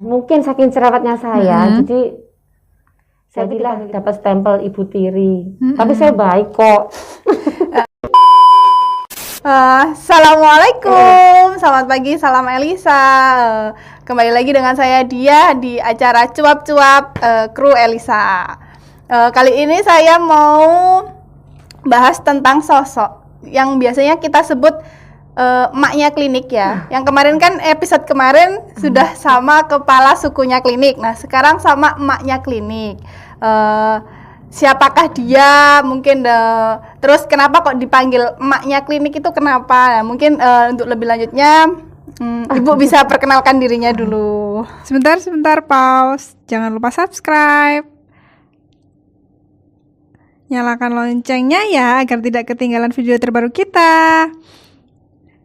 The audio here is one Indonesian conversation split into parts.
Mungkin saking cerewetnya saya, jadi saya bilang dapat stempel Ibu Tiri. Tapi saya baik kok. Assalamualaikum, selamat pagi, salam Elisa. Kembali lagi dengan saya Dia di acara Cuap-Cuap Kru Elisa. Kali ini saya mau bahas tentang sosok yang biasanya kita sebut emaknya klinik ya. Yang kemarin kan episode kemarin sudah sama kepala sukunya klinik. Nah sekarang sama emaknya klinik. Siapakah dia? Mungkin terus kenapa kok dipanggil emaknya klinik itu kenapa? Nah, mungkin untuk lebih lanjutnya Ibu bisa perkenalkan dirinya dulu. Sebentar, pause. Jangan lupa subscribe. Nyalakan loncengnya ya agar tidak ketinggalan video terbaru kita.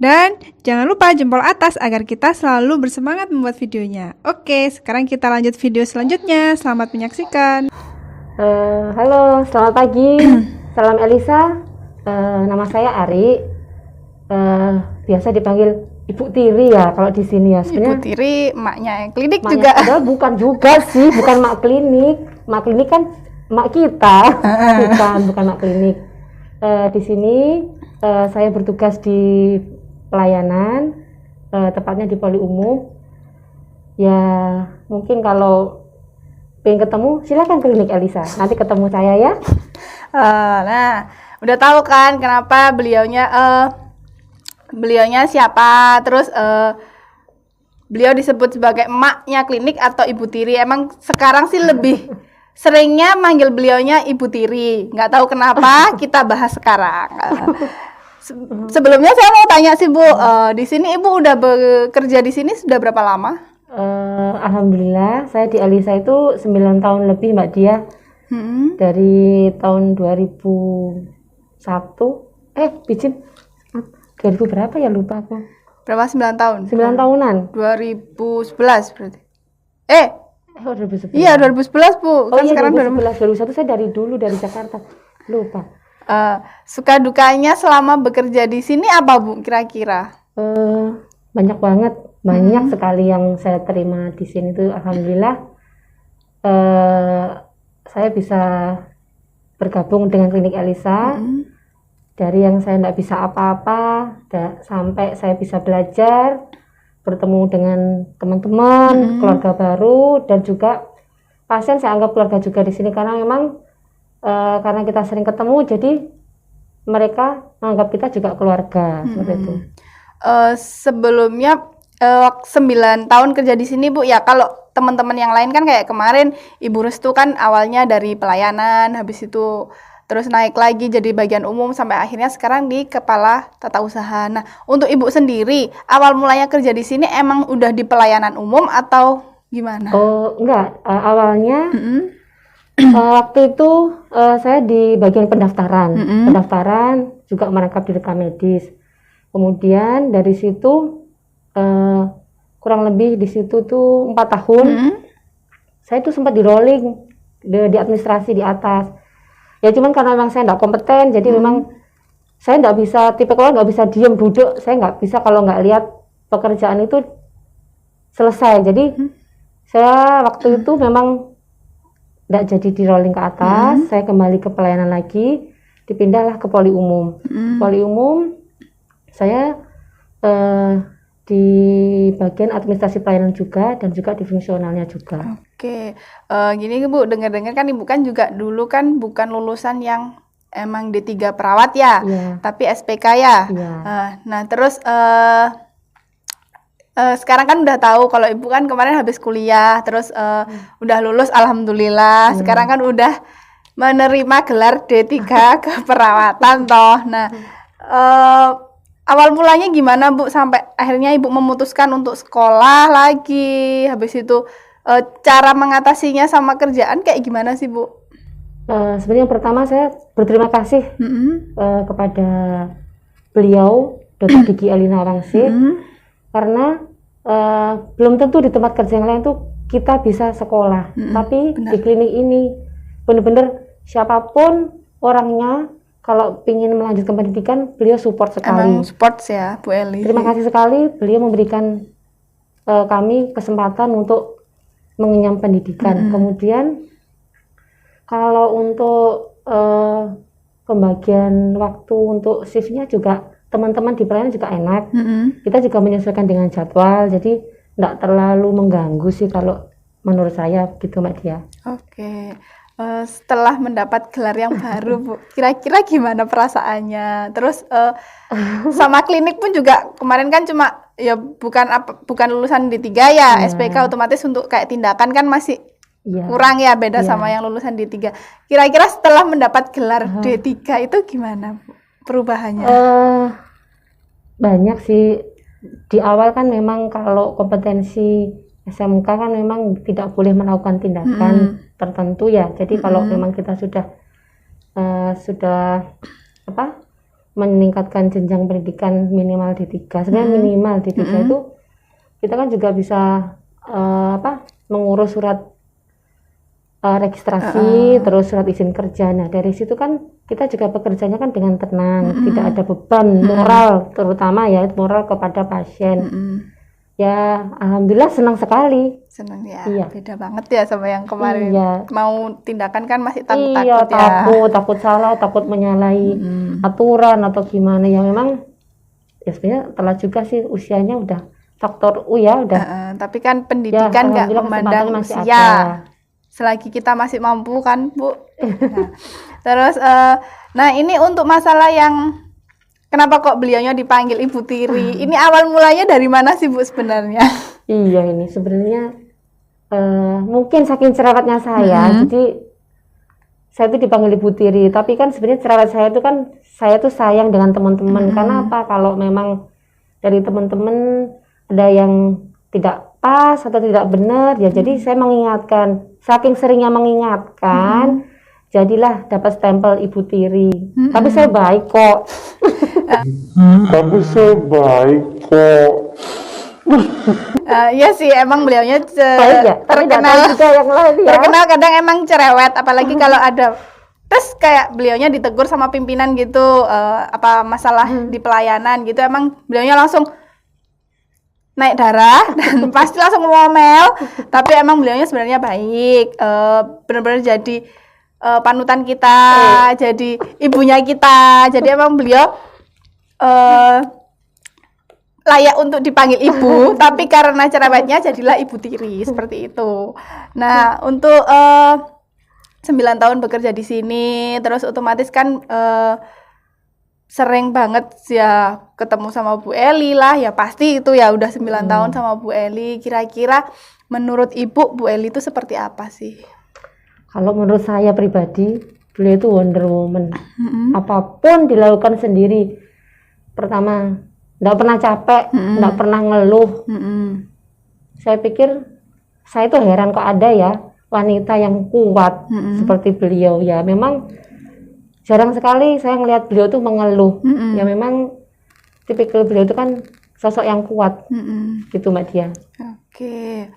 Dan jangan lupa jempol atas agar kita selalu bersemangat membuat videonya. Oke, sekarang kita lanjut video selanjutnya. Selamat menyaksikan. Halo, selamat pagi. Salam Elisa. Nama saya Ari. Biasa dipanggil Ibu Tiri ya kalau di sini ya. Ibu Tiri, emaknya yang klinik emaknya juga. Padahal bukan juga sih, bukan mak klinik. Mak klinik kan mak kita. bukan mak klinik. Di sini saya bertugas di pelayanan, tepatnya di poli umum. Ya, mungkin kalau pengen ketemu, silakan klinik Elisa. Nanti ketemu saya ya. Nah, udah tahu kan kenapa beliaunya siapa? Terus beliau disebut sebagai emaknya klinik atau Ibu Tiri. Emang sekarang sih lebih seringnya manggil beliaunya Ibu Tiri. Nggak tahu kenapa, kita bahas sekarang. Sebelumnya saya mau tanya sih Bu, di sini Ibu udah bekerja di sini sudah berapa lama? Alhamdulillah, saya di Elisa itu 9 tahun lebih Mbak Dia. Dari tahun 2001. Bijim 2000 berapa ya, lupa aku. Berapa? 9 tahun? 9 tahunan. 2011 berarti. 2011. Iya 2011 Bu. Kan iya, sekarang 2011. 2001 saya dari dulu dari Jakarta. Lupa. Suka dukanya selama bekerja di sini apa Bu kira-kira? Banyak banget, banyak sekali yang saya terima di sini tuh. Alhamdulillah saya bisa bergabung dengan klinik Elisa. Dari yang saya tidak bisa apa-apa sampai saya bisa belajar, bertemu dengan teman-teman, keluarga baru, dan juga pasien saya anggap keluarga juga di sini karena memang karena kita sering ketemu, jadi mereka menganggap kita juga keluarga seperti itu. Sebelumnya 9 tahun kerja di sini Bu ya, kalau teman-teman yang lain kan kayak kemarin Ibu Restu kan awalnya dari pelayanan, habis itu terus naik lagi jadi bagian umum sampai akhirnya sekarang di kepala tata usaha. Nah, untuk Ibu sendiri awal mulanya kerja di sini emang udah di pelayanan umum atau gimana? Oh enggak, awalnya waktu itu saya di bagian pendaftaran, juga merangkap di rekam medis. Kemudian dari situ kurang lebih di situ tuh 4 tahun, saya tuh sempat di rolling di administrasi di atas. Ya cuman karena memang saya nggak kompeten, jadi memang saya nggak bisa, tipe kalau nggak bisa diem duduk, saya nggak bisa kalau nggak lihat pekerjaan itu selesai. Jadi saya waktu itu memang nggak jadi di rolling ke atas, saya kembali ke pelayanan lagi, dipindahlah ke poli umum. Poli umum, saya di bagian administrasi pelayanan juga dan juga di fungsionalnya juga. Oke, gini Bu, dengar-dengar kan Ibu kan juga dulu kan bukan lulusan yang emang D3 perawat ya, tapi SPK ya. Nah terus sekarang kan udah tahu kalau Ibu kan kemarin habis kuliah, terus udah lulus alhamdulillah. Sekarang kan udah menerima gelar D3 keperawatan toh. Nah, awal mulanya gimana Bu sampai akhirnya Ibu memutuskan untuk sekolah lagi? Habis itu cara mengatasinya sama kerjaan kayak gimana sih Bu? Sebenarnya yang pertama saya berterima kasih kepada beliau Dr. Gigi Elina Wangsit. Karena belum tentu di tempat kerja yang lain tuh kita bisa sekolah, tapi di klinik ini benar-benar siapapun orangnya kalau ingin melanjutkan pendidikan, beliau support sekali. Emang support ya Bu Eli. Terima kasih sekali, beliau memberikan kami kesempatan untuk mengenyam pendidikan. Kemudian kalau untuk pembagian waktu untuk shiftnya juga teman-teman di pelayanan juga enak. Kita juga menyesuaikan dengan jadwal, jadi nggak terlalu mengganggu sih kalau menurut saya gitu Mbak Dia. Oke. Setelah mendapat gelar yang baru, Bu, kira-kira gimana perasaannya? Terus sama klinik pun juga kemarin kan cuma ya bukan lulusan D3 ya, SPK otomatis untuk kayak tindakan kan masih kurang ya, beda sama yang lulusan D3. Kira-kira setelah mendapat gelar D3 itu gimana, Bu, perubahannya? Banyak sih. Di awal kan memang kalau kompetensi SMK kan memang tidak boleh melakukan tindakan tertentu ya. Jadi kalau memang kita sudah meningkatkan jenjang pendidikan minimal D3, sebenarnya minimal D3 itu kita kan juga bisa mengurus surat registrasi, terus surat izin kerja. Nah dari situ kan kita juga bekerjanya kan dengan tenang, tidak ada beban moral, terutama ya moral kepada pasien. Ya alhamdulillah senang sekali. Senang ya. Beda banget ya sama yang kemarin. Mau tindakan kan masih takut takut salah, takut menyalahi aturan atau gimana. Ya memang ya sebenarnya telah juga sih usianya udah faktor udah. Tapi kan pendidikan nggak memandang usia. Selagi kita masih mampu kan, Bu. Terus nah ini untuk masalah yang kenapa kok beliaunya dipanggil Ibu Tiri? Ini awal mulanya dari mana sih, Bu, sebenarnya? Iya, ini sebenarnya mungkin saking cerewetnya saya, jadi saya itu dipanggil Ibu Tiri. Tapi kan sebenarnya cerewet saya itu kan saya tuh sayang dengan teman-teman. Karena apa? Kalau memang dari teman-teman ada yang tidak pas atau tidak benar, ya jadi saya mengingatkan. Saking seringnya mengingatkan, jadilah dapat stempel Ibu Tiri. Tapi saya baik kok. Iya sih, emang beliaunya terkenal juga yang lain ya. Terkenal kadang emang cerewet, apalagi kalau ada terus kayak beliaunya ditegur sama pimpinan gitu, masalah di pelayanan gitu, emang beliaunya langsung naik darah dan pasti langsung ngomel. Tapi emang beliaunya sebenarnya baik, benar-benar jadi panutan kita, jadi ibunya kita. Jadi emang beliau layak untuk dipanggil ibu, tapi karena cerewetnya jadilah Ibu Tiri seperti itu. Nah untuk 9 tahun bekerja di sini, terus otomatis kan sering banget ya ketemu sama Bu Eli lah, ya pasti itu ya udah 9 tahun sama Bu Eli. Kira-kira menurut Ibu, Bu Eli itu seperti apa sih? Kalau menurut saya pribadi, beliau itu Wonder Woman. Apapun dilakukan sendiri. Pertama, nggak pernah capek, nggak pernah ngeluh. Saya pikir, saya itu heran kok ada ya wanita yang kuat seperti beliau. Ya memang jarang sekali saya ngelihat beliau tuh mengeluh. Ya memang tipikal beliau itu kan sosok yang kuat, gitu Mbak Dia. Oke.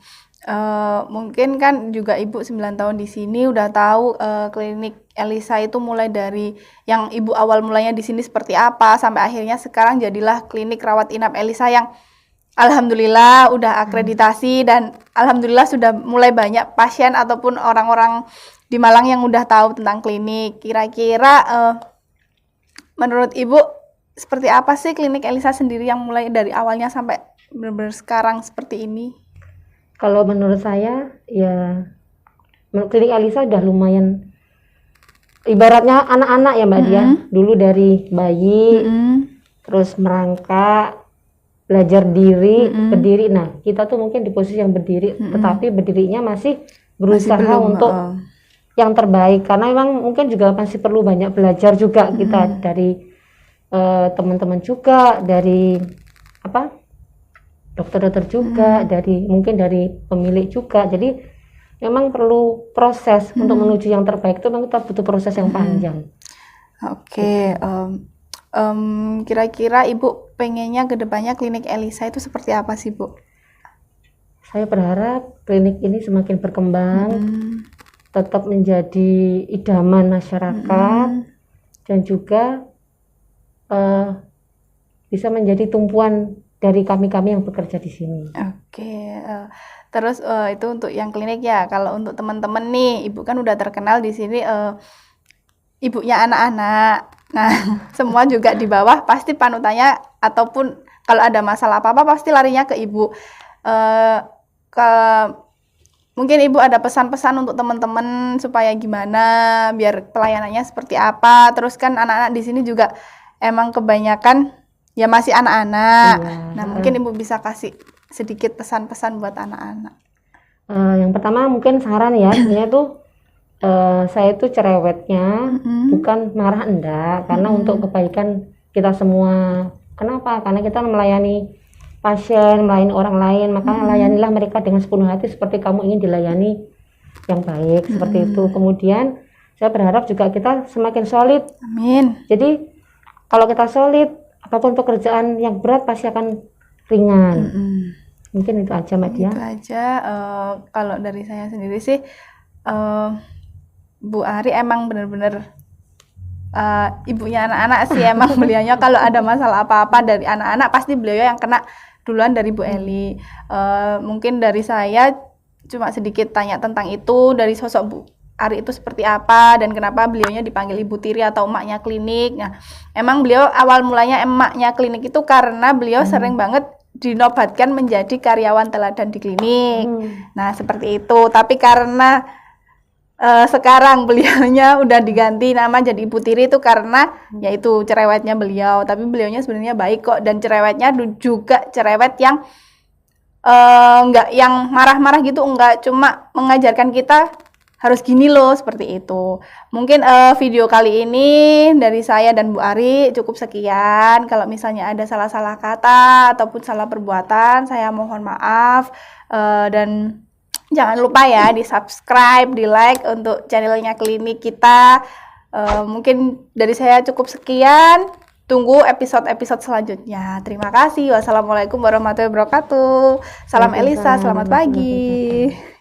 Mungkin kan juga Ibu 9 tahun di sini udah tahu klinik Elisa itu mulai dari yang Ibu awal mulanya di sini seperti apa sampai akhirnya sekarang jadilah klinik rawat inap Elisa yang alhamdulillah udah akreditasi dan alhamdulillah sudah mulai banyak pasien ataupun orang-orang di Malang yang udah tahu tentang klinik. Kira-kira menurut Ibu seperti apa sih klinik Elisa sendiri yang mulai dari awalnya sampai benar-benar sekarang seperti ini? Kalau menurut saya ya klinik Elisa udah lumayan, ibaratnya anak-anak ya Mbak Dia. Dulu dari bayi, terus merangkak, belajar diri, berdiri. Nah kita tuh mungkin di posisi yang berdiri, tetapi berdirinya masih berusaha untuk yang terbaik, karena memang mungkin juga masih perlu banyak belajar juga kita dari teman-teman juga, dari dokter-dokter juga, dari mungkin dari pemilik juga. Jadi memang perlu proses untuk menuju yang terbaik itu memang kita butuh proses yang panjang. Oke. Kira-kira Ibu pengennya ke depannya klinik Elisa itu seperti apa sih, Bu? Saya berharap klinik ini semakin berkembang, tetap menjadi idaman masyarakat, dan juga bisa menjadi tumpuan dari kami-kami yang bekerja di sini. Oke, terus itu untuk yang klinik ya. Kalau untuk teman-teman nih, Ibu kan udah terkenal di sini ibunya anak-anak. Nah, semua juga di bawah pasti panutannya ataupun kalau ada masalah apa-apa pasti larinya ke Ibu. Mungkin Ibu ada pesan-pesan untuk teman-teman supaya gimana biar pelayanannya seperti apa. Terus kan anak-anak di sini juga emang kebanyakan ya masih anak-anak. Nah, mungkin Ibu bisa kasih sedikit pesan-pesan buat anak-anak. Yang pertama mungkin saran ya, sebenarnya tuh saya itu cerewetnya bukan marah enggak, karena untuk kebaikan kita semua. Kenapa? Karena kita melayani pasien, melayani orang lain, maka layanilah mereka dengan sepenuh hati seperti kamu ingin dilayani yang baik, seperti itu. Kemudian saya berharap juga kita semakin solid. Amin. Jadi kalau kita solid, apapun pekerjaan yang berat pasti akan ringan. Mungkin itu aja, Mbak Dia. Itu aja. Kalau dari saya sendiri sih, Bu Ari emang benar-benar ibunya anak-anak sih. Emang beliaunya kalau ada masalah apa-apa dari anak-anak pasti beliau yang kena duluan dari Bu Eli. Mungkin dari saya cuma sedikit tanya tentang itu, dari sosok Bu Ari itu seperti apa dan kenapa beliaunya dipanggil Ibu Tiri atau emaknya klinik. Nah, emang beliau awal mulanya emaknya klinik itu karena beliau sering banget dinobatkan menjadi karyawan teladan di klinik. Nah, seperti itu. Tapi karena sekarang beliaunya udah diganti nama jadi Ibu Tiri itu karena yaitu cerewetnya beliau. Tapi beliaunya sebenarnya baik kok, dan cerewetnya juga cerewet yang enggak yang marah-marah gitu, enggak, cuma mengajarkan kita harus gini loh, seperti itu. Mungkin video kali ini dari saya dan Bu Ari cukup sekian. Kalau misalnya ada salah-salah kata ataupun salah perbuatan, saya mohon maaf. Dan jangan lupa ya di subscribe, di like untuk channelnya klinik kita. Mungkin dari saya cukup sekian. Tunggu episode-episode selanjutnya. Terima kasih. Wassalamualaikum warahmatullahi wabarakatuh. Salam Elisa, selamat pagi.